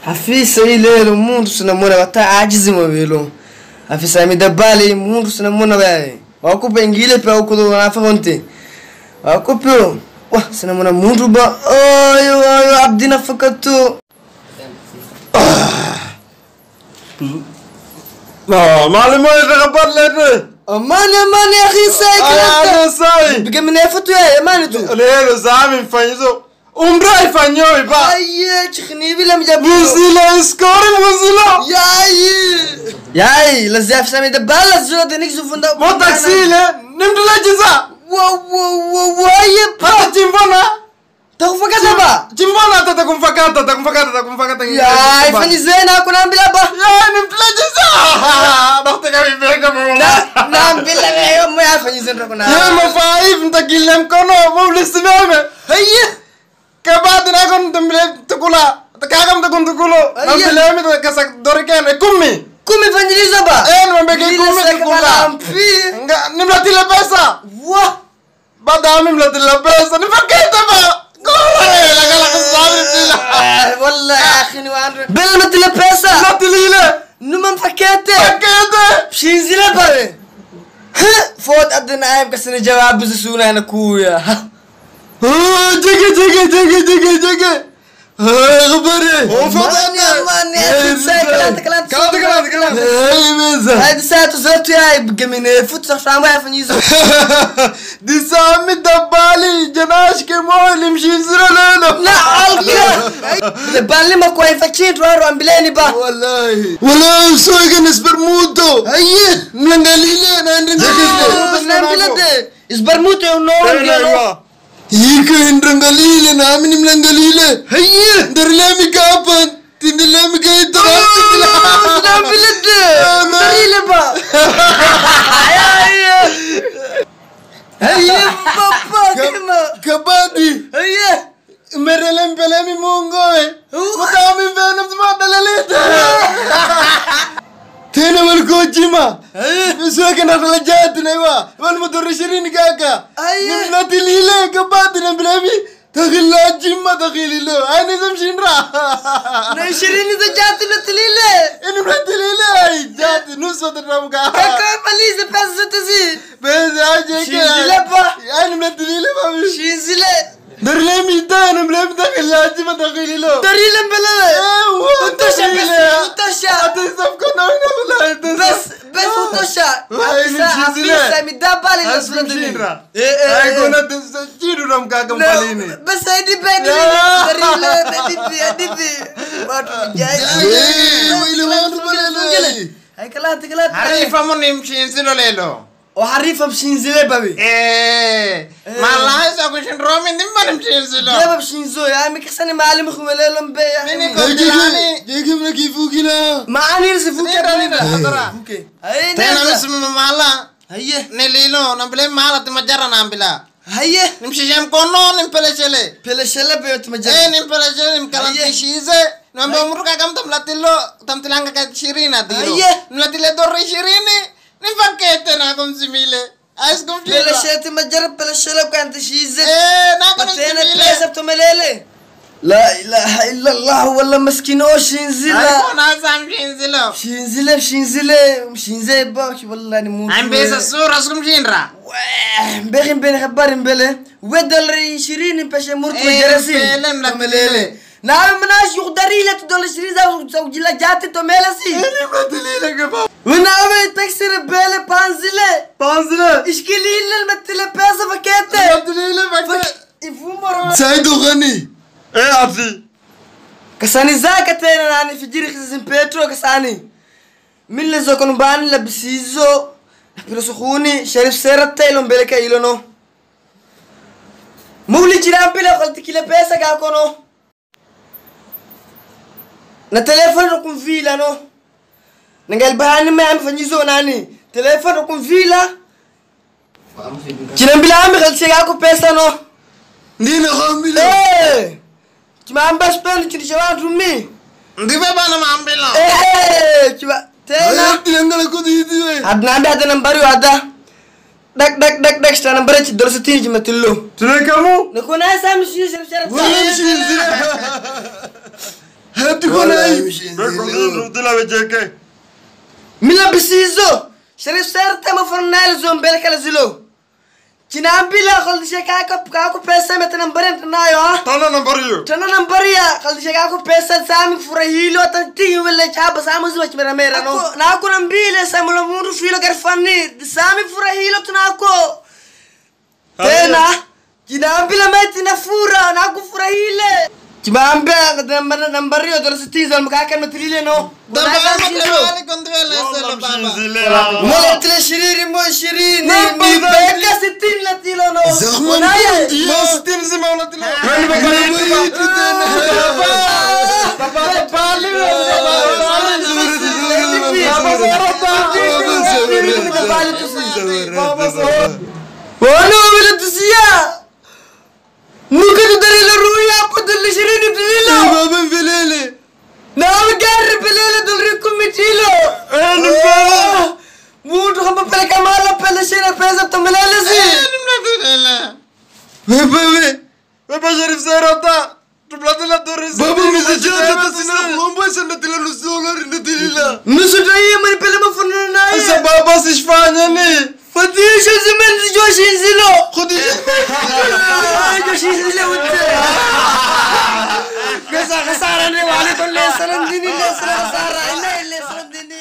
afisa ile mundu tunamwona wataajizi mwelo afisa midabali mundu tunamwona bae wakupe ngile pa ukudo wanafaonte wakupe wa tunamwona mundu ba ayo abdina fakatu معلم ما يتقبل لنا أمان يا أخي أنا ساي بقى من يفتو يا أمان تو ليه زعمي فنيزو umrai fanyoy ba aye chkhni bila mjabu muzila skori muzila yai lazaf sami da balas jode nik zufunda mo taksile nimdula jiza wa aye pata chimbona takufakata ba chimbona takumfakata yai fani zena kuna bila ba yai nimdula jiza dokte kami bega mo na bila yo mo ya fani zena kuna ya mo faif ntakilem kono mo lismeme aye كبعد ناكل تملي تقولا تكاكم تكون تقولو نملي مي كسك دوريكان كومي فانجليزا با ما بيجي كومي تقولا نملتي لبسا واه بعد نملتي لبسا نفكيت با والله يا اخي نوان بل متي لبسا نتليله نمم فكيت شينزيلا با فوت ادنا عيب كسن جواب بزسونا انا كويا جيجي خبري مان يا كلام هذه ساعة زرت يا بقمين فوت صفران ما يفنيزو دي سامي دبالي جناش كمول مشي زرلنا لا عالك دبالي ما كوين فاكين روارو عمبلاني با والله سويق نسبرموتو هيه ملنغاليلي نعمبلاني اسبرموتو يونو Ika indrangalile na amini mlangalile. Haye, ndarlami kapan. Tindilami kaito. Nambilete. Darile ba. Haye, papa kema. Kabadi. Haye. Merelem pelemi mongoe. Mutami venam smadalelete. Tena walkojima. Misuake natalajati naiwa. Walmudorishirini kaka. Natilile kabadi na bilami. Takhila jima takhililo. Aini zamshinra. Nashirini za jati natilile. Ini natilile ai jati nuso taramuka. Kaka malize pesa zote zi. Pesa aje ke. Shinzile ba. Aini natilile babi. Shinzile. Darlemi da na bilami takhila jima takhililo. Darile mbele. Utosha bes. Utosha. Atisaf kono na wala. بس وتوشا عفيسة مدابالي لسلطني اي كنا تسجيلوا لهم كاكم باليني بس هيدي بيني دريلا هيدي ما جاي هاي كلات حريفة من يمشي ينزلوا ليلو وحريفة مشي ينزلوا بابي ما الله يسوي شن رومي نمبر مشي ينزلوا يا باب شي ينزلوا يا عمي كساني معلم خو ليلهم بي يا مين كوجلاني جيكي من كيفوكي لا معاني نسفوكي فوكي تنا اسم مالا هيه نليلو نبلي مالا تمجرا نامبلا هيه نمشي جام كونو نمبلشله بلشله بيوت مجرا نمبلشله نمكلان تشيزه نمبر مركا كم تملاتيلو كشيرينا ديلو نملاتيله دوري شيريني نفكيتنا كم زميله اسكم فيلا بلشله مجرا بلشله كانت شيزه ناكل زميله تمليله لا إله إلا الله والله مسكينو شينزلا أنا سام شينزلا باكي والله نموت عم بيس الصورة اسكم شينرا بخين بين خبار مبلة ودل شيرين باش مرت مجرسين تمليله نعم مناش يقدري لا تدل شيرين زو جلا جاتي تملسي مدليله كباب ونعم تكسر بله بانزله اشكلي المتله بس فكيته مدليله فكيته يفومر سايدو غني ايه عطي كساني زاكتين انا في جيري خزين بيترو كساني من اللي زوكن بان لبسيزو بيرسخوني شريف سيرت تايلون بلكا يلونو مولي جيران بلا قلت كيلا بيسا كاكونو نا تليفون ركن فيلا نو نقال بهاني ما عم فنجيزو ناني تليفون ركن فيلا جيران بلا عم قلت كاكو بيسا نو نينا خامبلا ايه cuma ambas pen ciri jalan rumi. Di mana nama ambil? Coba. Tena. Tinggal aku di itu. Ada nomor ada. Dak setelah nomor itu 200 cuma tilu. Sudah kamu? Nak kau nasi sama sih. هتكون اي بقول دي لا وجهك ملا بسيزو شريف سرت ما فرنال زوم بالك على زلو Cinambila kalau diseka aku pesa meta nambaran tenayo ah. Tana nambariyo. Tana nambariya kalau diseka aku pesa sami furahilo tanti wala chaba samu zuwa chimera mera no. Na aku nambile samu la mundu filo garfani sami furahilo tunako. Tena cinambila meti na fura na aku furahile. Cimambia nambariyo terus tizal makakan matrilile no. Dabali kontrol selo baba. Mulai tile shiriri mo shirini mi beka sitin la tilo no. Munaya Mo sitin si mau la tilo. Wano bila tusia. Muka tu dari la ruya apa dari shirini pililo. بابا فليلي Nama garri pililo dari kumitilo. Mudu kama pele kamala pele shira pesa tumelele si. بابا Baba Sharif Serata. Tublatila Doris. بابا مسجات تسنا لومبا سنتلا نسولار نديلا Nusu daya mani pele mafuna naye. Asa baba sishfanya ni. Fadisha zaman si Joshi zilo. خدي Joshi zilo utte. Kasara ni wale to lesaran dini lesara sara illa lesaran dini.